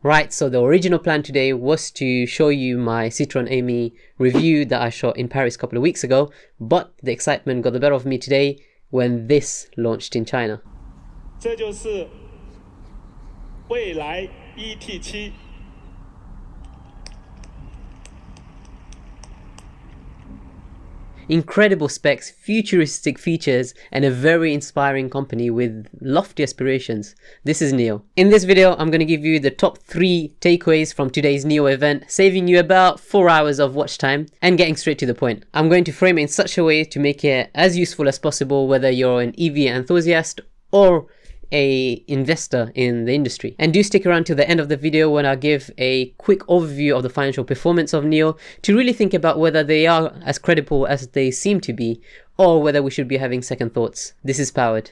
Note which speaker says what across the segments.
Speaker 1: Right, so the original plan today was to show you my Citroën Amy review that I shot in Paris a couple of weeks ago, but the excitement got the better of me today when this launched in China.
Speaker 2: 这就是未来 ET7。
Speaker 1: Incredible specs, futuristic features, and a very inspiring company with lofty aspirations. This is NIO. In this video, I'm going to give you the top 3 takeaways from today's NIO event, saving you about 4 hours of watch time and getting straight to the point. I'm going to frame it in such a way to make it as useful as possible, whether you're an EV enthusiast or a investor in the industry. And do stick around till the end of the video when I give a quick overview of the financial performance of NIO to really think about whether they are as credible as they seem to be, or whether we should be having second thoughts. This is Powered.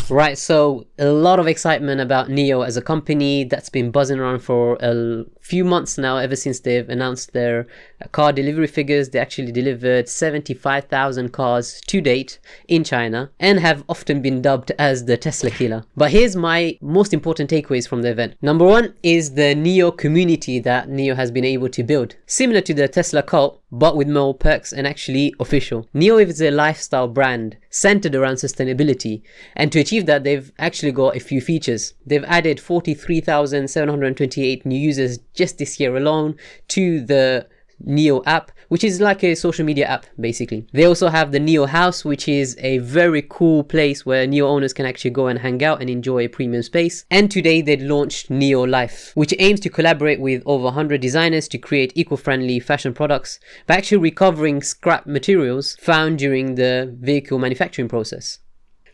Speaker 1: Right, so a lot of excitement about NIO as a company that's been buzzing around for a few months now, ever since they've announced their car delivery figures. They actually delivered 75,000 cars to date in China and have often been dubbed as the Tesla killer. But here's my most important takeaways from the event. Number 1 is the NIO community that NIO has been able to build. Similar to the Tesla cult, but with more perks and actually official. NIO is a lifestyle brand centered around sustainability, and to achieve that they've actually got a few features. They've added 43,728 new users just this year alone to the NIO app, which is like a social media app basically. They also have the NIO House, which is a very cool place where NIO owners can actually go and hang out and enjoy a premium space. And today they launched NIO Life, which aims to collaborate with over 100 designers to create eco-friendly fashion products by actually recovering scrap materials found during the vehicle manufacturing process.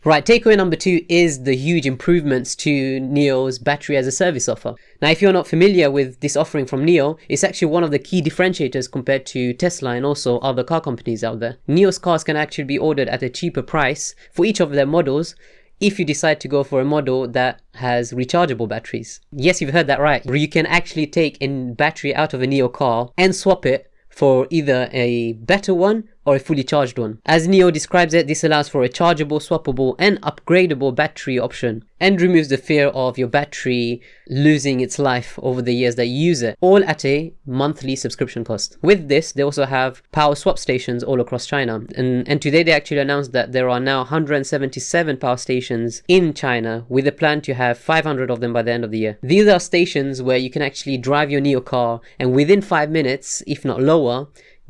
Speaker 1: Right, takeaway number 2 is the huge improvements to NIO's battery as a service offer. Now, if you're not familiar with this offering from NIO, it's actually one of the key differentiators compared to Tesla and also other car companies out there. NIO's cars can actually be ordered at a cheaper price for each of their models if you decide to go for a model that has rechargeable batteries. Yes, you've heard that right. You can actually take a battery out of a NIO car and swap it for either a better one or a fully charged one. As NIO describes it, this allows for a chargeable, swappable and upgradable battery option and removes the fear of your battery losing its life over the years that you use it, all at a monthly subscription cost. With this, they also have power swap stations all across China, and today they actually announced that there are now 177 power stations in China, with a plan to have 500 of them by the end of the year. These are stations where you can actually drive your NIO car and within 5 minutes, if not lower,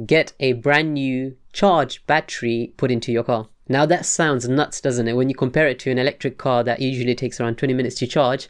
Speaker 1: get a brand new charged battery put into your car. Now that sounds nuts, doesn't it, when you compare it to an electric car that usually takes around 20 minutes to charge,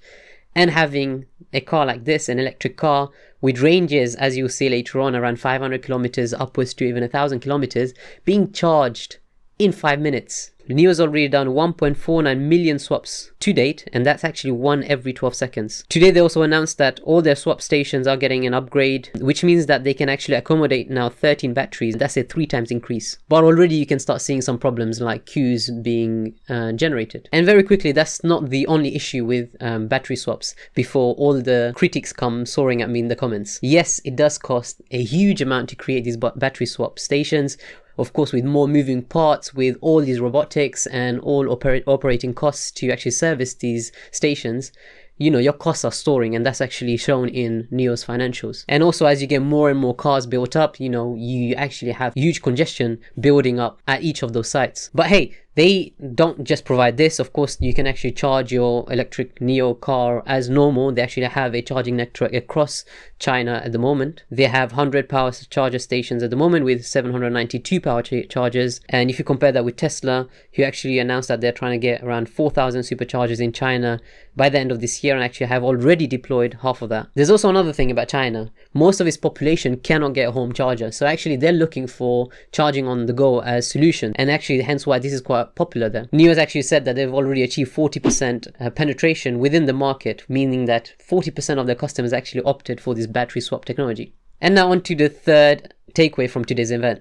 Speaker 1: and having a car like this, an electric car with ranges, as you'll see later on, around 500 kilometers upwards to even 1,000 kilometers, being charged in 5 minutes. NIO's already done 1.49 million swaps to date, and that's actually one every 12 seconds. Today they also announced that all their swap stations are getting an upgrade, which means that they can actually accommodate now 13 batteries. That's a 3 times increase. But already you can start seeing some problems like queues being generated. And very quickly, that's not the only issue with battery swaps before all the critics come soaring at me in the comments. Yes, it does cost a huge amount to create these battery swap stations. Of course, with more moving parts, with all these robotics and all operating costs to actually service these stations, you know, your costs are soaring, and that's actually shown in NIO's financials. And also, as you get more and more cars built up, you know, you actually have huge congestion building up at each of those sites. But hey, they don't just provide this. Of course, you can actually charge your electric NIO car as normal. They actually have a charging network across China at the moment. They have 100 power charger stations at the moment with 792 power chargers. And if you compare that with Tesla, who actually announced that they're trying to get around 4,000 superchargers in China by the end of this year, and actually have already deployed half of that. There's also another thing about China. Most of its population cannot get a home charger. So actually they're looking for charging on the go as solution. And actually hence why this is quite popular there. NIO has actually said that they've already achieved 40% penetration within the market, meaning that 40% of their customers actually opted for this battery swap technology. And now on to the third takeaway from today's event.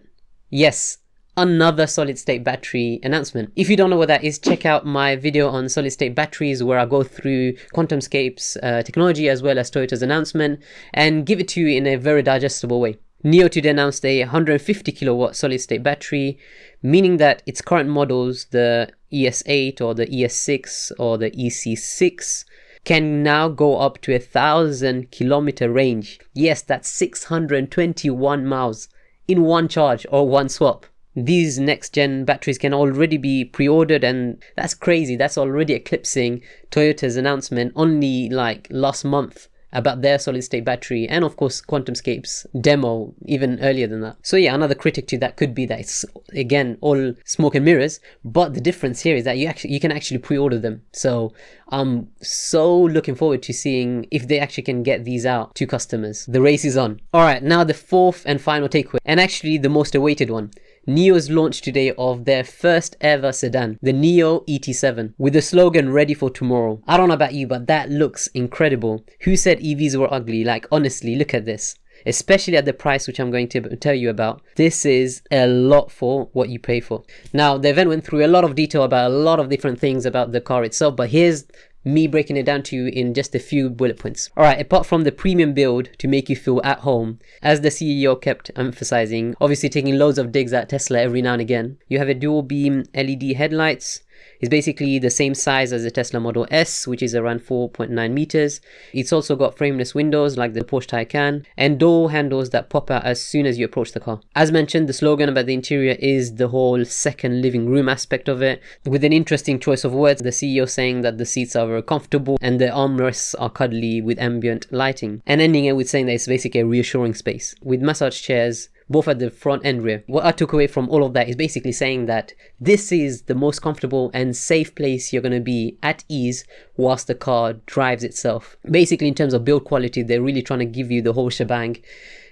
Speaker 1: Yes, another solid state battery announcement. If you don't know what that is, check out my video on solid state batteries where I go through QuantumScape's technology as well as Toyota's announcement and give it to you in a very digestible way. NIO today announced a 150 kilowatt solid state battery, meaning that its current models, the ES8 or the ES6 or the EC6, can now go up to 1,000 kilometer range. Yes, that's 621 miles in one charge or one swap. These next gen batteries can already be pre-ordered, and that's crazy. That's already eclipsing Toyota's announcement only like last month about their solid state battery, and of course QuantumScape's demo even earlier than that. So yeah, another critic to that could be that it's again all smoke and mirrors, but the difference here is that you can actually pre-order them. So I'm so looking forward to seeing if they actually can get these out to customers. The race is on. All right, now the fourth and final takeaway, and actually the most awaited one. NIO's launch today of their first ever sedan, the NIO ET7, with the slogan "Ready for Tomorrow." I don't know about you, but that looks incredible. Who said EVs were ugly? Like, honestly, look at this. Especially at the price which I'm going to tell you about. This is a lot for what you pay for. Now, the event went through a lot of detail about a lot of different things about the car itself, but here's me breaking it down to you in just a few bullet points. Alright, apart from the premium build to make you feel at home, as the CEO kept emphasizing, obviously taking loads of digs at Tesla every now and again, you have a dual beam LED headlights. It's basically the same size as the Tesla Model S, which is around 4.9 meters. It's also got frameless windows like the Porsche Taycan, and door handles that pop out as soon as you approach the car. As mentioned, the slogan about the interior is the whole second living room aspect of it, with an interesting choice of words. The CEO saying that the seats are very comfortable and the armrests are cuddly with ambient lighting, and ending it with saying that it's basically a reassuring space with massage chairs both at the front and rear. What I took away from all of that is basically saying that this is the most comfortable and safe place you're going to be at ease whilst the car drives itself. Basically, in terms of build quality, they're really trying to give you the whole shebang.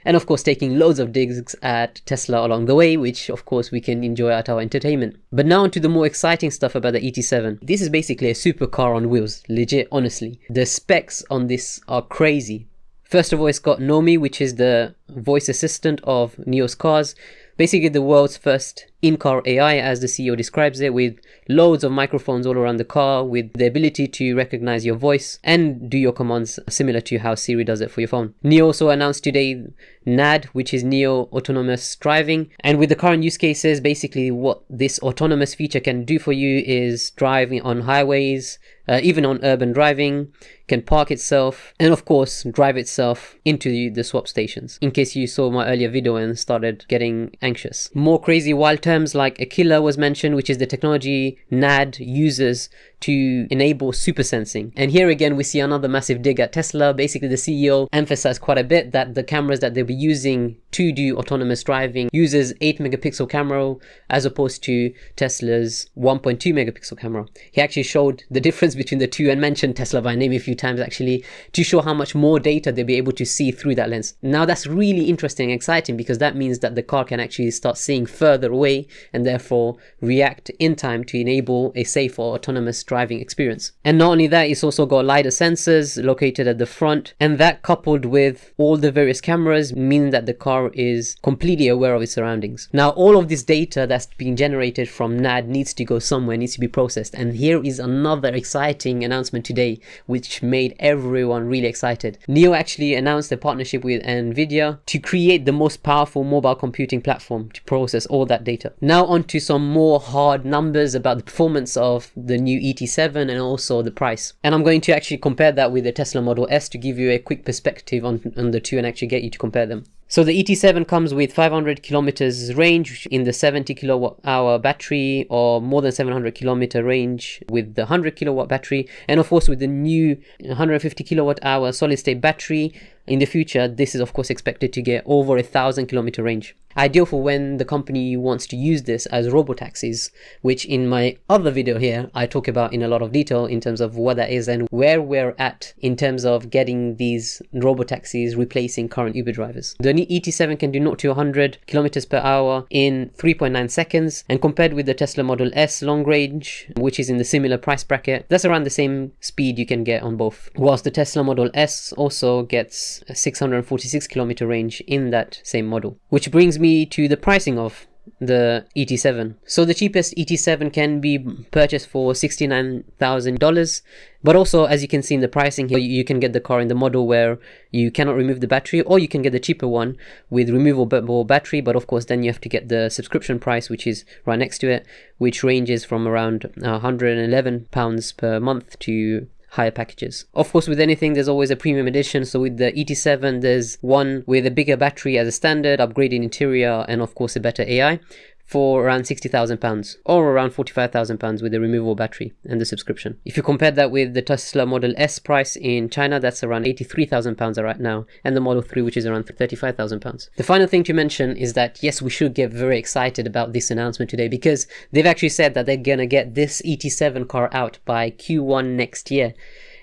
Speaker 1: And of course, taking loads of digs at Tesla along the way, which of course we can enjoy at our entertainment. But now onto the more exciting stuff about the ET7. This is basically a supercar on wheels, legit, honestly. The specs on this are crazy. First of all, it's got Nomi, which is the voice assistant of NIO's cars. Basically the world's first in-car AI, as the CEO describes it, with loads of microphones all around the car, with the ability to recognize your voice and do your commands similar to how Siri does it for your phone. NIO also announced today NAD, which is NIO Autonomous Driving. And with the current use cases, basically what this autonomous feature can do for you is driving on highways, even on urban driving, can park itself, and of course drive itself into the swap stations, in case you saw my earlier video and started getting anxious. More crazy wild terms like a killer was mentioned, which is the technology NAD uses to enable super sensing. And here again we see another massive dig at Tesla. Basically the CEO emphasized quite a bit that the cameras that they'll be using to do autonomous driving uses 8 megapixel camera as opposed to Tesla's 1.2 megapixel camera. He actually showed the difference between the two and mentioned Tesla by name a few times actually, to show how much more data they'll be able to see through that lens. Now that's really interesting and exciting, because that means that the car can actually start seeing further away and therefore react in time to enable a safe or autonomous driving experience. And not only that, it's also got LiDAR sensors located at the front, and that coupled with all the various cameras mean that the car is completely aware of its surroundings. Now all of this data that's being generated from NAD needs to go somewhere, needs to be processed, and here is another exciting announcement today which made everyone really excited. NIO actually announced a partnership with NVIDIA to create the most powerful mobile computing platform to process all that data. Now on to some more hard numbers about the performance of the new ET7 and also the price. And I'm going to actually compare that with the Tesla Model S to give you a quick perspective on the two and actually get you to compare them. So the ET7 comes with 500 kilometers range in the 70 kilowatt hour battery, or more than 700 kilometer range with the 100 kilowatt battery, and of course with the new 150 kilowatt hour solid state battery. In the future, this is of course expected to get over 1,000 kilometer range. Ideal for when the company wants to use this as robotaxis, which in my other video here I talk about in a lot of detail in terms of what that is and where we're at in terms of getting these robotaxis replacing current Uber drivers. The new ET7 can do 0 to 100 kilometers per hour in 3.9 seconds, and compared with the Tesla Model S long range, which is in the similar price bracket, that's around the same speed you can get on both. Whilst the Tesla Model S also gets a 646 kilometer range in that same model. Which brings me to the pricing of the ET7. So the cheapest ET7 can be purchased for $69,000, but also, as you can see in the pricing here, you can get the car in the model where you cannot remove the battery, or you can get the cheaper one with removable battery, but of course then you have to get the subscription price, which is right next to it, which ranges from around £111 per month to higher packages. Of course, with anything there's always a premium edition. So with the ET7 there's one with a bigger battery as a standard, upgraded interior, and of course a better AI, for around £60,000 or around £45,000 with the removable battery and the subscription. If you compare that with the Tesla Model S price in China, that's around £83,000 right now, and the Model 3, which is around £35,000. The final thing to mention is that yes, we should get very excited about this announcement today, because they've actually said that they're gonna get this ET7 car out by Q1 next year.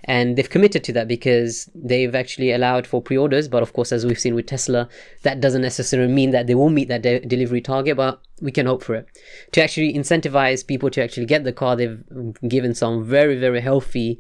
Speaker 1: And they've committed to that because they've actually allowed for pre-orders. But of course, as we've seen with Tesla, that doesn't necessarily mean that they will meet that delivery target, but we can hope for it. To actually incentivize people to actually get the car, they've given some very, very healthy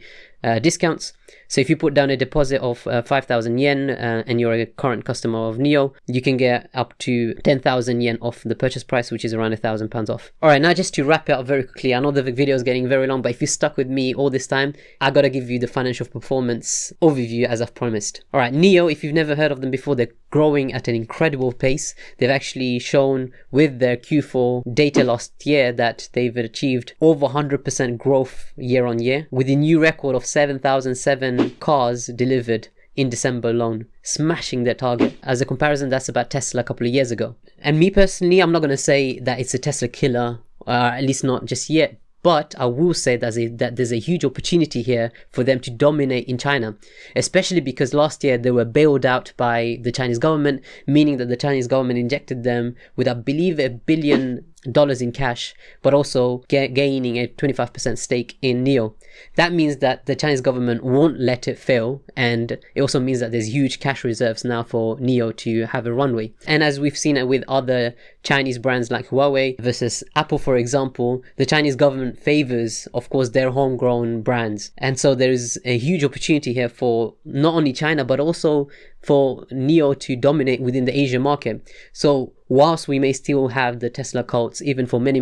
Speaker 1: discounts. So if you put down a deposit of 5,000 yen and you're a current customer of NIO, you can get up to 10,000 yen off the purchase price, which is around £1,000 off. All right, now just to wrap it up very quickly, I know the video is getting very long, but if you stuck with me all this time, I gotta give you the financial performance overview as I've promised. All right, NIO, if you've never heard of them before, they're growing at an incredible pace. They've actually shown with their Q4 data last year that they've achieved over 100% growth year on year, with a new record of 7,007 cars delivered in December alone, smashing their target. As a comparison, that's about Tesla a couple of years ago. And me personally, I'm not going to say that it's a Tesla killer, at least not just yet. But I will say that there's a huge opportunity here for them to dominate in China, especially because last year they were bailed out by the Chinese government, meaning that the Chinese government injected them with, I believe, $1 billion in cash, but also gaining a 25% stake in NIO. That means that the Chinese government won't let it fail, and it also means that there's huge cash reserves now for NIO to have a runway. And as we've seen it with other Chinese brands like Huawei versus Apple, for example, the Chinese government favors, of course, their homegrown brands. And so there's a huge opportunity here for not only China, but also for NIO to dominate within the Asian market. So whilst we may still have the Tesla cults even for many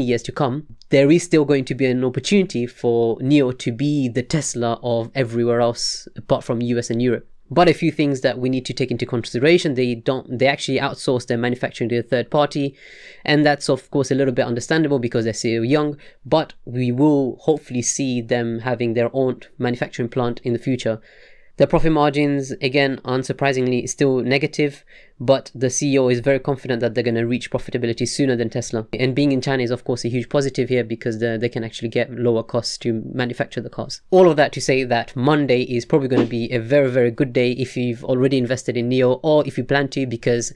Speaker 1: years to come, there is still going to be an opportunity for NIO to be the Tesla of everywhere else apart from US and Europe. But a few things that we need to take into consideration: they actually outsource their manufacturing to a third party, and that's of course a little bit understandable because they're still young, but we will hopefully see them having their own manufacturing plant in the future. Their profit margins, again, unsurprisingly, still negative, but the CEO is very confident that they're going to reach profitability sooner than Tesla. And being in China is, of course, a huge positive here because they can actually get lower costs to manufacture the cars. All of that to say that Monday is probably going to be a very good day if you've already invested in NIO, or if you plan to, because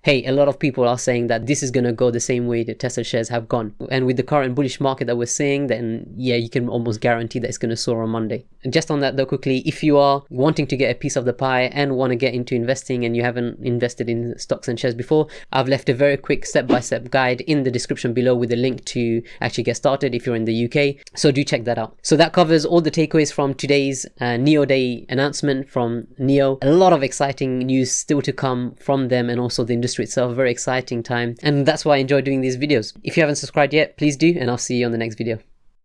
Speaker 1: hey, a lot of people are saying that this is going to go the same way the Tesla shares have gone. And with the current bullish market that we're seeing, then yeah, you can almost guarantee that it's going to soar on Monday. And just on that though, quickly, if you are wanting to get a piece of the pie and want to get into investing and you haven't invested in stocks and shares before, I've left a very quick step-by-step guide in the description below with a link to actually get started if you're in the UK. So do check that out. So that covers all the takeaways from today's NIO Day announcement from NIO. A lot of exciting news still to come from them, and also the industry itself. A very exciting time, and that's why I enjoy doing these videos. If you haven't subscribed yet, please do, and I'll see you on the next video.